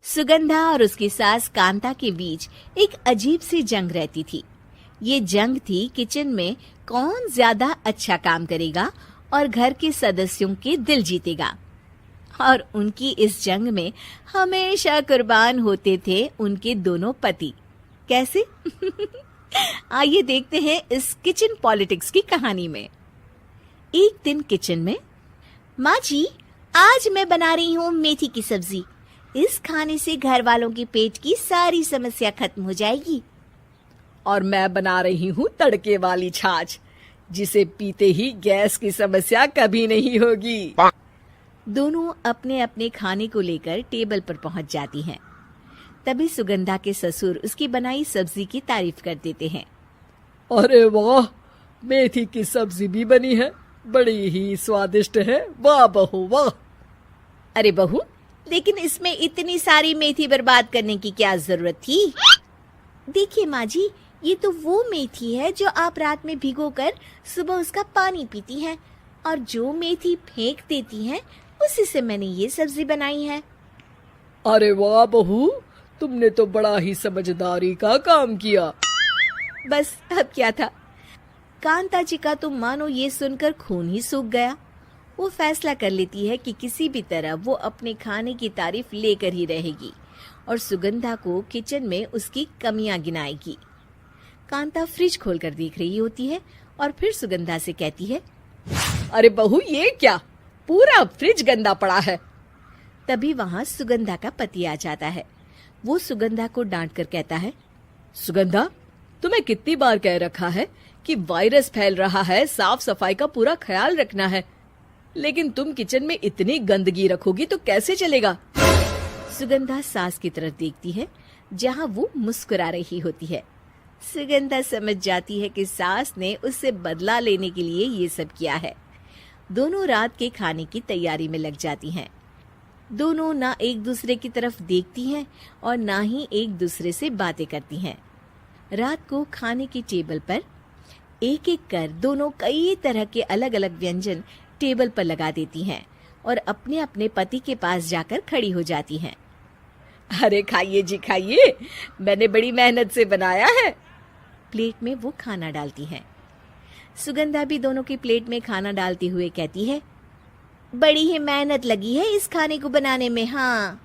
सुगंधा और उसकी सास कांता के बीच एक अजीब सी जंग रहती थी। ये जंग थी किचन में कौन ज्यादा अच्छा काम करेगा और घर के सदस्यों के दिल जीतेगा। और उनकी इस जंग में हमेशा कुर्बान होते थे उनके दोनों पति। कैसे? आइए देखते हैं इस किचन पॉलिटिक्स की कहानी में। एक दिन किचन में, माँ जी, आज मैं बना रही हूँ मेथी की सब्जी। इस खाने से घर वालों के पेट की सारी समस्या खत्म हो जाएगी। और मैं बना रही हूँ तड़के वाली छाछ, जिसे पीते ही गैस की समस्या कभी नहीं होगी। दोनों अपने अपने खाने को लेकर टेबल पर पहुंच जाती हैं। तभी सुगंधा के ससुर उसकी बनाई सब्जी की तारीफ कर देते हैं। अरे वाह, मेथी की सब्जी भी बनी है, बड़ी ही स्वादिष्ट है। वाह बहू वाह। अरे बहू, लेकिन इसमें इतनी सारी मेथी बर्बाद करने की क्या जरूरत थी? देखिए माँ जी, ये तो वो मेथी है जो आप रात में भिगोकर सुबह उसका पानी पीती हैं, और जो मेथी फेंक देती हैं उसी से मैंने ये सब्जी बनाई है। अरे वाह बहू, तुमने तो बड़ा ही समझदारी का काम किया। बस अब क्या था, कांता जी का तो मानो ये सुनकर खून ही सूख गया। वो फैसला कर लेती है कि किसी भी तरह वो अपने खाने की तारीफ लेकर ही रहेगी और सुगंधा को किचन में उसकी कमियां गिनाएगी। कांता फ्रिज खोलकर देख रही होती है और फिर सुगंधा से कहती है, अरे बहू, ये क्या, पूरा फ्रिज गंदा पड़ा है। तभी वहाँ सुगंधा का पति आ जाता है। वो सुगंधा को डांट कर कहता है, सुगंधा, तुम्हें कितनी बार कह रखा है कि वायरस फैल रहा है, साफ सफाई का पूरा ख्याल रखना है, लेकिन तुम किचन में इतनी गंदगी रखोगी तो कैसे चलेगा। सुगंधा सास की तरफ देखती है जहाँ वो मुस्कुरा रही होती है। सुगंधा समझ जाती है कि सास ने उससे बदला लेने के लिए ये सब किया है। दोनों रात के खाने की तैयारी में लग जाती हैं। दोनों ना एक दूसरे की तरफ देखती हैं और ना ही एक दूसरे से बातें करती हैं। रात को खाने की टेबल पर एक एक कर दोनों कई तरह के अलग अलग व्यंजन टेबल पर लगा देती हैं और अपने अपने पति के पास जाकर खड़ी हो जाती हैं। अरे खाइए जी खाइए, मैंने बड़ी मेहनत से बनाया है। प्लेट में वो खाना डालती हैं। सुगंधा भी दोनों की प्लेट में खाना डालते हुए कहती है, बड़ी ही मेहनत लगी है इस खाने को बनाने में। हाँ,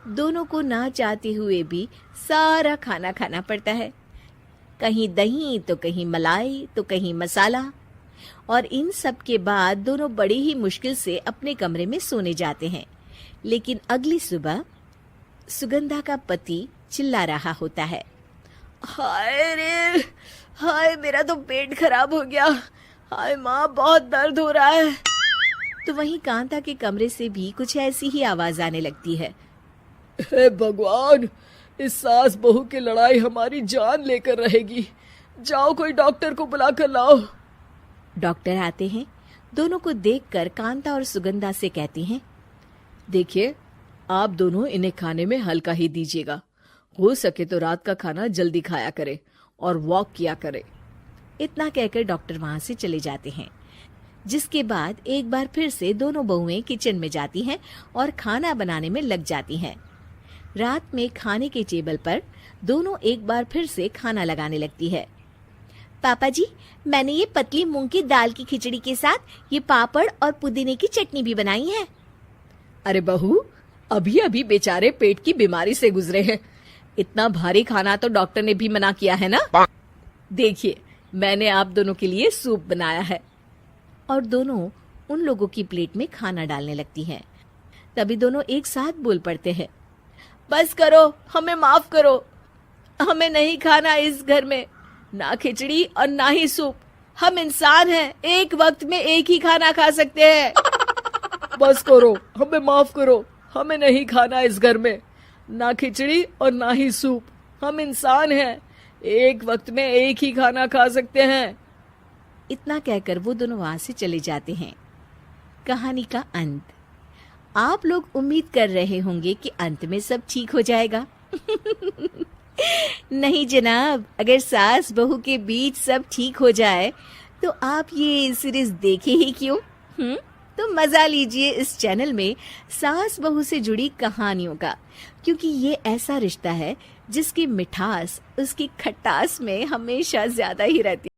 दोनों को ना चाहते हुए भी सारा खाना खाना पड़ता है। कहीं दही तो कहीं मलाई तो कहीं मसाला। और इन सब के बाद दोनों बड़ी ही मुश्किल से अपने कमरे में सोने जाते हैं। लेकिन अगली सुबह सुगंधा का पति चिल्ला रहा होता है, हाय रे, हाय मेरा तो पेट खराब हो गया, हाय माँ बहुत दर्द हो रहा है। तो वहीं कांता के कमरे से भी कुछ ऐसी ही आवाज आने लगती है। हे भगवान, इस सास बहू की लड़ाई हमारी जान लेकर रहेगी। जाओ कोई डॉक्टर को बुला कर लाओ। डॉक्टर आते हैं। दोनों को देखकर कांता और सुगंधा से कहती हैं, देखिए, आप दोनों इन्हें खाने में हल्का ही दीजिएगा। हो सके तो रात का खाना जल्दी खाया करे और वॉक किया करे। इतना कहकर डॉक्टर वहां से चले जाते हैं। जिसके बाद एक बार फिर से दोनों बहुएं किचन में जाती हैं और खाना बनाने में लग जाती हैं। रात में खाने के टेबल पर दोनों एक बार फिर से खाना लगाने लगती है। पापा जी, मैंने ये पतली मूंग की दाल की खिचड़ी के साथ ये पापड़ और पुदीने की चटनी भी बनाई है। अरे बहू, अभी अभी बेचारे पेट की बीमारी से गुजरे हैं, इतना भारी खाना तो डॉक्टर ने भी मना किया है ना। देखिए, मैंने आप दोनों के लिए सूप बनाया है। और दोनों उन लोगों की प्लेट में खाना डालने लगती हैं। तभी दोनों एक साथ बोल पड़ते हैं, बस करो, हमें माफ करो, हमें नहीं खाना इस घर में, ना खिचड़ी और ना ही सूप। हम इंसान हैं, एक वक्त में एक ही खाना खा सकते हैं। बस करो, हमें माफ करो, हमें नहीं खाना इस घर में, ना खिचड़ी और ना ही सूप। हम इंसान हैं, एक वक्त में एक ही खाना खा सकते हैं। इतना कहकर वो दोनों वहां से चले जाते हैं। कहानी का अंत। आप लोग उम्मीद कर रहे होंगे कि अंत में सब ठीक हो जाएगा। नहीं जनाब, अगर सास बहू के बीच सब ठीक हो जाए तो आप ये सीरीज देखे ही क्यों? तो मजा लीजिए इस चैनल में सास बहू से जुड़ी कहानियों का, क्योंकि ये ऐसा रिश्ता है जिसकी मिठास उसकी खटास में हमेशा ज्यादा ही रहती है।